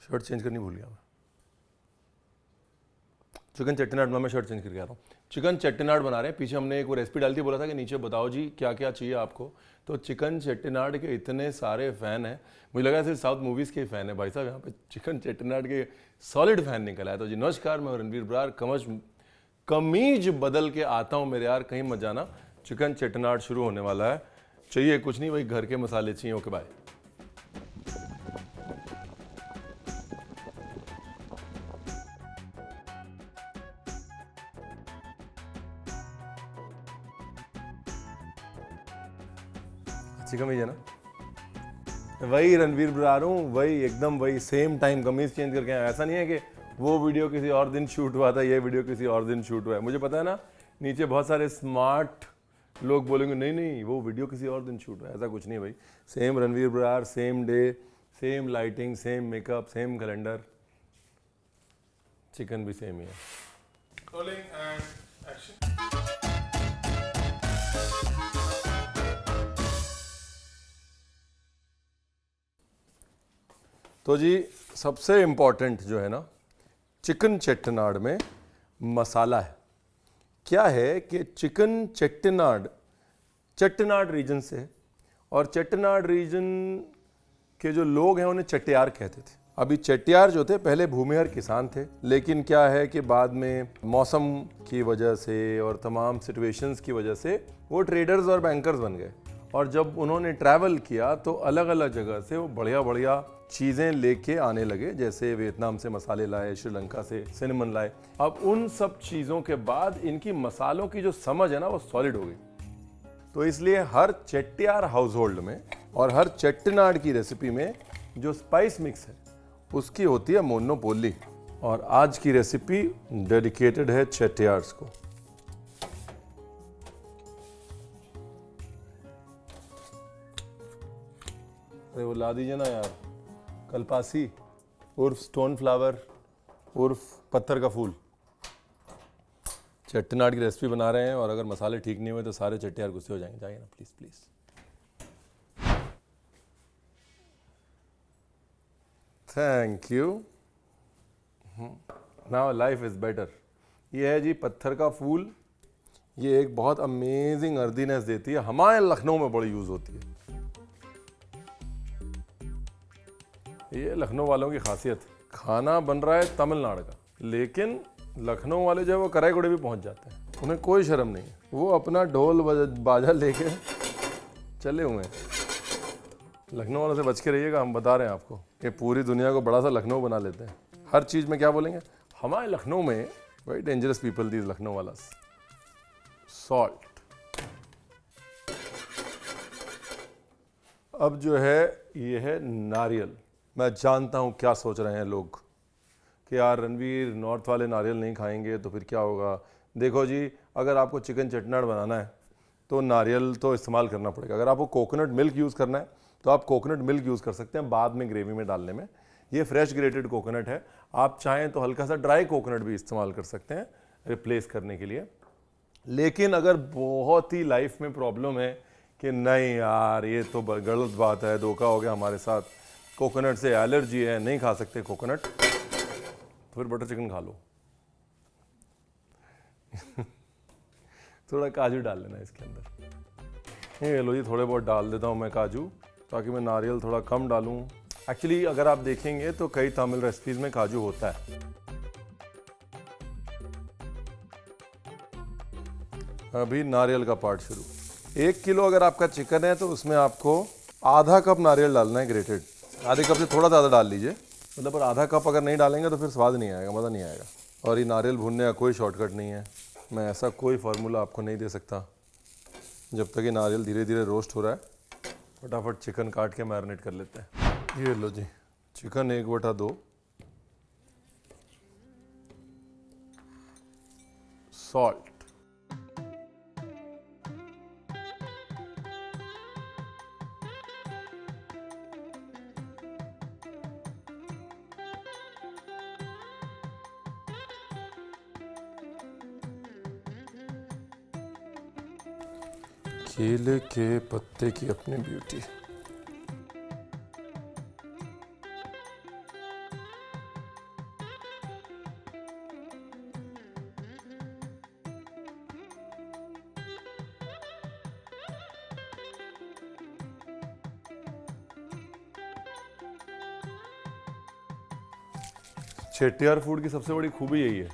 Shirt change करनी भूल गया मैं। चिकन चट्टीनाड मैं शर्ट चेंज करके आ रहा हूँ। चिकन चट्टीनाड बना रहे हैं। पीछे हमने एक वो रेसिपी डाल दी, बोला था कि नीचे बताओ जी क्या क्या चाहिए आपको। तो चिकन चट्टीनाड के इतने सारे फ़ैन हैं, मुझे लगा सिर्फ साउथ मूवीज़ के ही फ़ैन है भाई साहब, यहाँ पे चिकन चट्टीनाड के सॉलिड फ़ैन निकल आया। तो जी नमस्कार, मैं रणवीर बरार। कमीज बदल के आता हूँ मेरे यार, कहीं मत जाना। चिकन चट्टीनाड शुरू होने वाला है। चाहिए कुछ नहीं, वही घर के मसाले चाहिए। Okay bye. अच्छी कमीज है ना, वही रणवीर बरार हूँ, वही एकदम वही सेम टाइम कमीज चेंज करके आया। ऐसा नहीं है कि वो वीडियो किसी और दिन शूट हुआ था, ये वीडियो किसी और दिन शूट हुआ है। मुझे पता है ना, नीचे बहुत सारे स्मार्ट लोग बोलेंगे नहीं नहीं वो वीडियो किसी और दिन शूट हुआ है। ऐसा कुछ नहीं भाई, same Ranveer Brar, same day, same lighting, same makeup, same calendar. Chicken भी सेम ही है। Rolling and action. तो जी सबसे इम्पॉर्टेंट जो है ना चिकन चट्टीनाड में मसाला है। क्या है कि चिकन चट्टीनाड रीजन से है, और चट्टीनाड रीजन के जो लोग हैं उन्हें चट्टियार कहते थे। अभी चट्टियार जो थे पहले भूमिहर किसान थे, लेकिन क्या है कि बाद में मौसम की वजह से और तमाम सिचुएशंस की वजह से वो ट्रेडर्स और बैंकर्स बन गए। और जब उन्होंने ट्रैवल किया तो अलग अलग जगह से वो बढ़िया बढ़िया चीज़ें लेके आने लगे, जैसे वियतनाम से मसाले लाए, श्रीलंका से सिनेमन लाए। अब उन सब चीज़ों के बाद इनकी मसालों की जो समझ है ना वो सॉलिड हो गई। तो इसलिए हर चट्टियार हाउस होल्ड में और हर चट्टीनाड की रेसिपी में जो स्पाइस मिक्स है उसकी होती है मोनोपोली। और आज की रेसिपी डेडिकेटेड है चट्टियार्स को। अरे वो ला दीजिए ना यार, कलपासी उर्फ स्टोन फ्लावर उर्फ पत्थर का फूल। चट्टीनाड की रेसिपी बना रहे हैं और अगर मसाले ठीक नहीं हुए तो सारे चट्टियार गुस्से हो जाएंगे। जाइए ना please please. Thank you. Now life is better. ये है जी पत्थर का फूल। ये एक बहुत अमेजिंग अर्दीनेस देती है, हमारे लखनऊ में बड़ी यूज होती है। ये लखनऊ वालों की खासियत। खाना बन रहा है तमिलनाडु का, लेकिन लखनऊ वाले जो है वो कराईगुड़े भी पहुंच जाते हैं। उन्हें कोई शर्म नहीं है, वो अपना ढोल बाजा लेके चले हुए हैं। लखनऊ वालों से बच के रहिएगा, हम बता रहे हैं आपको कि पूरी दुनिया को बड़ा सा लखनऊ बना लेते हैं। हर चीज़ में क्या बोलेंगे, हमारे लखनऊ में very dangerous people these Lucknow वाला। सॉल्ट। अब जो है ये है नारियल। मैं जानता हूँ क्या सोच रहे हैं लोग कि यार रणवीर नॉर्थ वाले नारियल नहीं खाएंगे तो फिर क्या होगा। देखो जी, अगर आपको चिकन चट्टीनाड बनाना है तो नारियल तो इस्तेमाल करना पड़ेगा। अगर आपको कोकोनट मिल्क यूज़ करना है तो आप कोकोनट मिल्क यूज़ कर सकते हैं बाद में ग्रेवी में डालने में। ये फ्रेश ग्रेटेड कोकोनट है। आप चाहें तो हल्का सा ड्राई कोकोनट भी इस्तेमाल कर सकते हैं रिप्लेस करने के लिए। लेकिन अगर बहुत ही लाइफ में प्रॉब्लम है कि नहीं यार ये तो गलत बात है, धोखा हो गया हमारे साथ, कोकोनट से एलर्जी है, नहीं खा सकते कोकोनट, तो फिर बटर चिकन खा लो। थोड़ा काजू डाल लेना इसके अंदर। ये लो जी, थोड़े बहुत डाल देता हूँ मैं काजू, ताकि मैं नारियल थोड़ा कम डालूँ। एक्चुअली अगर आप देखेंगे तो कई तमिल रेसिपीज में काजू होता है। अभी नारियल का पार्ट शुरू। 1 किलो अगर आपका चिकन है तो उसमें आपको आधा कप नारियल डालना है ग्रेटेड। आधे कप से थोड़ा ज़्यादा डाल लीजिए, मतलब पर आधा कप अगर नहीं डालेंगे तो फिर स्वाद नहीं आएगा, मज़ा नहीं आएगा। और ये नारियल भूनने का कोई शॉर्टकट नहीं है। मैं ऐसा कोई फार्मूला आपको नहीं दे सकता। जब तक ये नारियल धीरे धीरे रोस्ट हो रहा है, फटाफट चिकन काट के मैरिनेट कर लेते हैं। ये लो जी, चिकन 1/2 सॉल्ट, केले के पत्ते की अपनी ब्यूटी। चेट्टियार फूड की सबसे बड़ी खूबी यही है,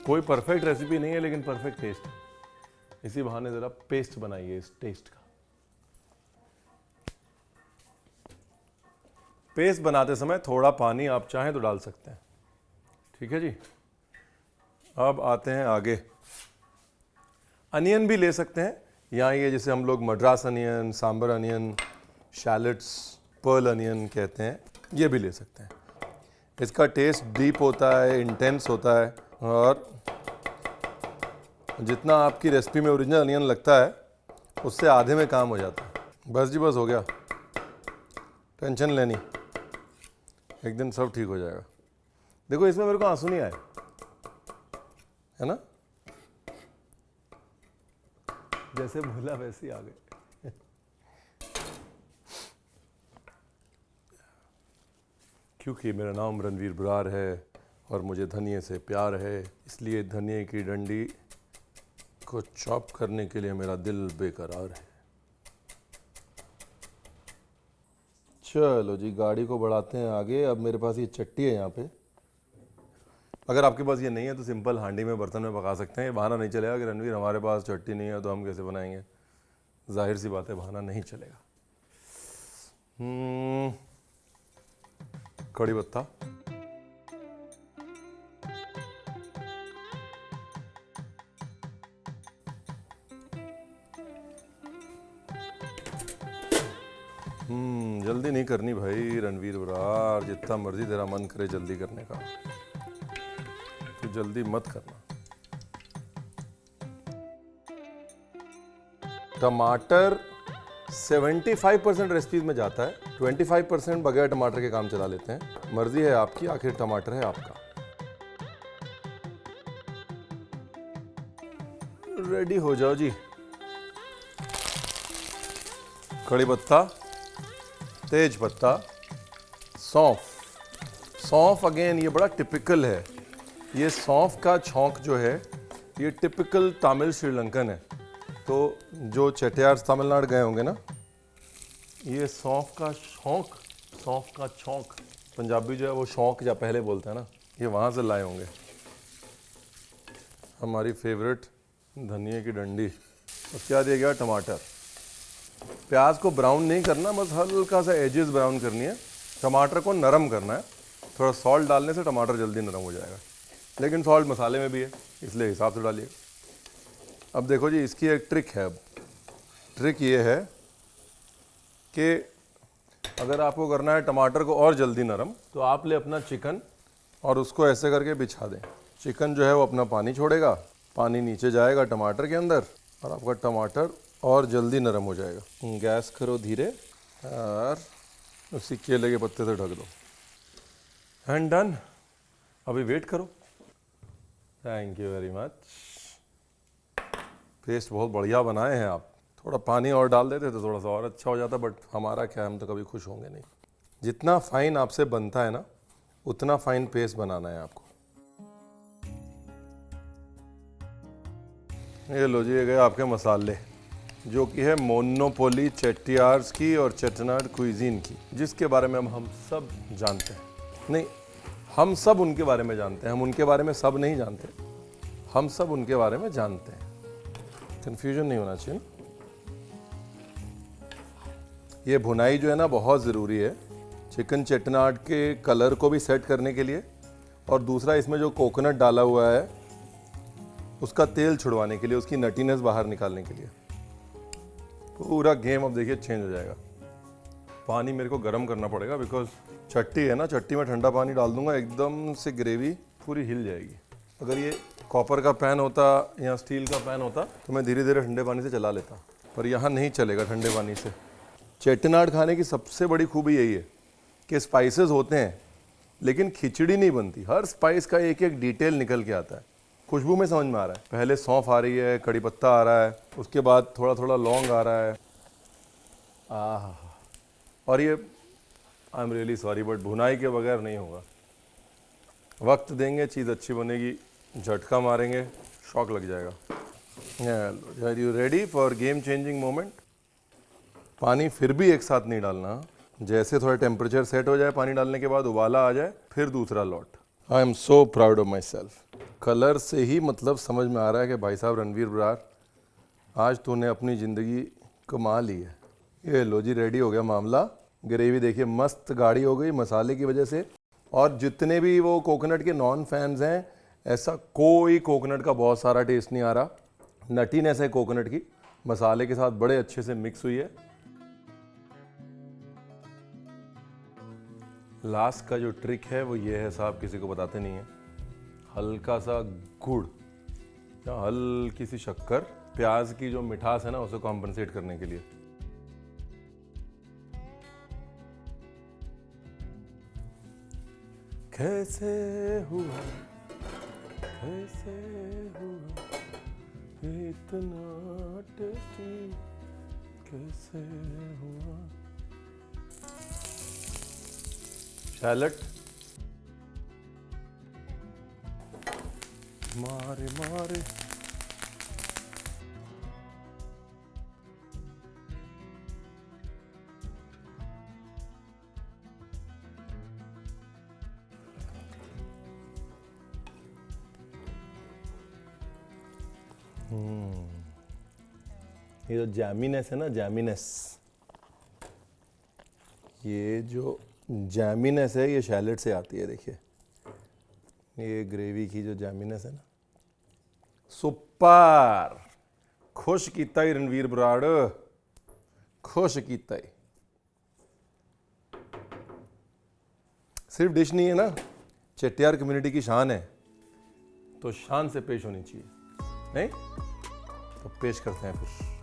कोई परफेक्ट रेसिपी नहीं है लेकिन परफेक्ट टेस्ट। इसी बहाने जरा पेस्ट बनाइए इस टेस्ट का। पेस्ट बनाते समय थोड़ा पानी आप चाहें तो डाल सकते हैं, ठीक है जी। अब आते हैं आगे, अनियन भी ले सकते हैं यहाँ, ये जैसे हम लोग Madras onion, sambar onion, shallots, pearl onion कहते हैं, ये भी ले सकते हैं। इसका टेस्ट डीप होता है, इंटेंस होता है, और जितना आपकी रेसिपी में ओरिजिनल अनियन लगता है उससे आधे में काम हो जाता है। बस जी बस, हो गया, टेंशन लेनी, एक दिन सब ठीक हो जाएगा। देखो इसमें मेरे को आंसू नहीं आए, है ना, जैसे बोला वैसे ही आ गए। क्योंकि मेरा नाम रणवीर बरार है और मुझे धनिये से प्यार है, इसलिए धनिये की डंडी को चॉप करने के लिए मेरा दिल बेकरार है। चलो जी, गाड़ी को बढ़ाते हैं आगे। अब मेरे पास ये चट्टी है यहाँ पे, अगर आपके पास ये नहीं है तो सिंपल हांडी में बर्तन में पका सकते हैं। ये बहाना नहीं चलेगा कि रणवीर हमारे पास चट्टी नहीं है तो हम कैसे बनाएंगे, जाहिर सी बात है बहाना नहीं चलेगा। कड़ी पत्ता, जल्दी नहीं करनी भाई रणवीर बरार, जितना मर्जी तेरा मन करे जल्दी करने का, तो जल्दी मत करना। टमाटर 75% रेसिपीज में जाता है, 25% बगैर टमाटर के काम चला लेते हैं। मर्जी है आपकी, आखिर टमाटर है आपका। रेडी हो जाओ जी। कड़ी पत्ता, तेज पत्ता, सौंफ। सौंफ अगेन ये बड़ा टिपिकल है, ये सौंफ का छौंक जो है ये टिपिकल तमिल श्रीलंकन है। तो जो चेट्टियार तमिलनाडु गए होंगे ना, ये सौंफ का छौंक, सौंफ का छौंक, पंजाबी जो है वो शौक या पहले बोलते हैं ना, ये वहाँ से लाए होंगे। हमारी फेवरेट धनिया की डंडी, और क्या दिया गया, टमाटर। प्याज को ब्राउन नहीं करना, बस हल्का सा एजेस ब्राउन करनी है, टमाटर को नरम करना है। थोड़ा सॉल्ट डालने से टमाटर जल्दी नरम हो जाएगा, लेकिन सॉल्ट मसाले में भी है इसलिए हिसाब से डालिए। अब देखो जी, इसकी एक ट्रिक है। अब ट्रिक ये है कि अगर आपको करना है टमाटर को और जल्दी नरम, तो आप ले अपना चिकन और उसको ऐसे करके बिछा दें। चिकन जो है वो अपना पानी छोड़ेगा, पानी नीचे जाएगा टमाटर के अंदर, और आपका टमाटर और जल्दी नरम हो जाएगा। गैस करो धीरे और उसी केले के पत्ते से ढक दो, एंड डन। अभी वेट करो। Thank you very much. Paste बहुत बढ़िया बनाए हैं आप। थोड़ा पानी और डाल देते तो थोड़ा सा और अच्छा हो जाता, बट हमारा क्या है, हम तो कभी खुश होंगे नहीं। जितना फाइन आपसे बनता है ना, उतना फाइन पेस्ट बनाना है आपको। ये लो जी, ये गए आपके मसाले, जो कि है मोनोपोली चेट्टियार्स की और चेट्टिनाड क्विजीन की, जिसके बारे में हम सब जानते हैं। नहीं, हम सब उनके बारे में जानते हैं, हम उनके बारे में सब नहीं जानते, हम सब उनके बारे में जानते हैं। कंफ्यूजन नहीं होना चाहिए। ये भुनाई जो है ना बहुत ज़रूरी है, चिकन चेट्टिनाड के कलर को भी सेट करने के लिए, और दूसरा इसमें जो कोकोनट डाला हुआ है उसका तेल छुड़वाने के लिए, उसकी नटीनेस बाहर निकालने के लिए। पूरा गेम अब देखिए चेंज हो जाएगा। पानी मेरे को गर्म करना पड़ेगा, बिकॉज चट्टी है ना, चट्टी में ठंडा पानी डाल दूंगा, एकदम से ग्रेवी पूरी हिल जाएगी। अगर ये कॉपर का पैन होता या स्टील का पैन होता तो मैं धीरे धीरे ठंडे पानी से चला लेता, पर यहाँ नहीं चलेगा ठंडे पानी से। चेट्टिनाड खाने की सबसे बड़ी खूबी यही है कि स्पाइसेस होते हैं लेकिन खिचड़ी नहीं बनती। हर स्पाइस का एक एक डिटेल निकल के आता है। खुशबू में समझ में आ रहा है, पहले सौंफ आ रही है, कड़ी पत्ता आ रहा है, उसके बाद थोड़ा थोड़ा लौंग आ रहा है। आह, और ये I am really sorry but भुनाई के बगैर नहीं होगा। वक्त देंगे, चीज़ अच्छी बनेगी, झटका मारेंगे, शॉक लग जाएगा। Are you ready for game changing moment? पानी फिर भी एक साथ नहीं डालना, जैसे थोड़ा टेम्परेचर सेट हो जाए पानी डालने के बाद, उबाला आ जाए, फिर दूसरा lot, I am so proud of my self. Colour से ही मतलब समझ में आ रहा है कि भाई साहब रणवीर बरार, आज तूने अपनी ज़िंदगी कमा ली है। ये लो जी, रेडी हो गया मामला। ग्रेवी देखिए मस्त गाढ़ी हो गई मसाले की वजह से। और जितने भी वो कोकोनट के नॉन फैंस हैं, ऐसा कोई कोकोनट का बहुत सारा टेस्ट नहीं आ रहा। नटीनेस है कोकोनट की, मसाले के साथ बड़े अच्छे से मिक्स हुई है। लास्ट का जो ट्रिक है वो ये है साहब, किसी को बताते नहीं है, हल्का सा गुड़ या हल्की सी शक्कर, प्याज की जो मिठास है ना उसे कॉम्पनसेट करने के लिए। कैसे हुआ इतना टेस्टी, कैसे हुआ। सैलड मारे मारे, ये जो जैमीनेस है ना, जैमीनेस, ये जो जैमीनेस है ये शैलेट से आती है। देखिए ये ग्रेवी की जो जैमीनेस है ना, सुपर। खुश कीता ही रणवीर बराड़, खुश कीता ही। सिर्फ डिश नहीं है ना, चेट्टियार कम्युनिटी की शान है, तो शान से पेश होनी चाहिए, नहीं तो पेश करते हैं फिर।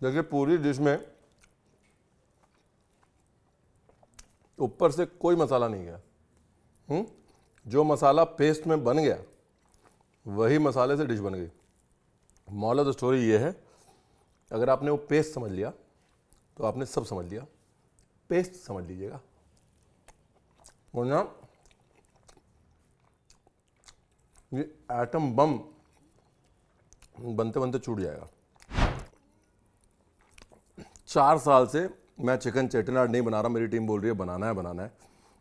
देखिए पूरी डिश में ऊपर से कोई मसाला नहीं गया। जो मसाला पेस्ट में बन गया वही मसाले से डिश बन गई। मॉरल ऑफ द स्टोरी ये है, अगर आपने वो पेस्ट समझ लिया तो आपने सब समझ लिया। पेस्ट समझ लीजिएगा, वरना ये एटम बम बनते बनते छूट जाएगा। 4 साल से मैं चिकन चेट्टिनाड नहीं बना रहा, मेरी टीम बोल रही है बनाना है,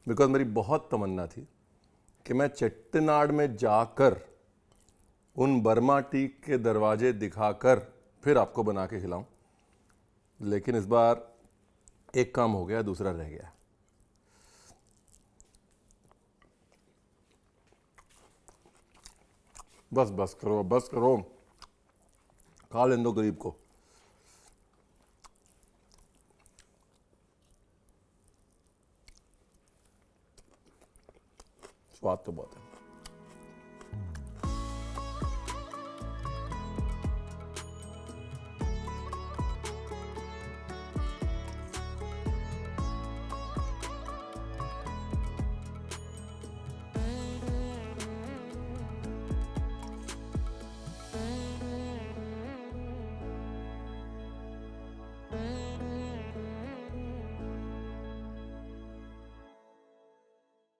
बिकॉज मेरी बहुत तमन्ना थी कि मैं चेट्टिनाड में जाकर उन बर्मा टीक के दरवाजे दिखाकर फिर आपको बना के खिलाऊं। लेकिन इस बार एक काम हो गया, दूसरा रह गया। बस करो, खा लें दो गरीब को। स्वाद तो बहुत है।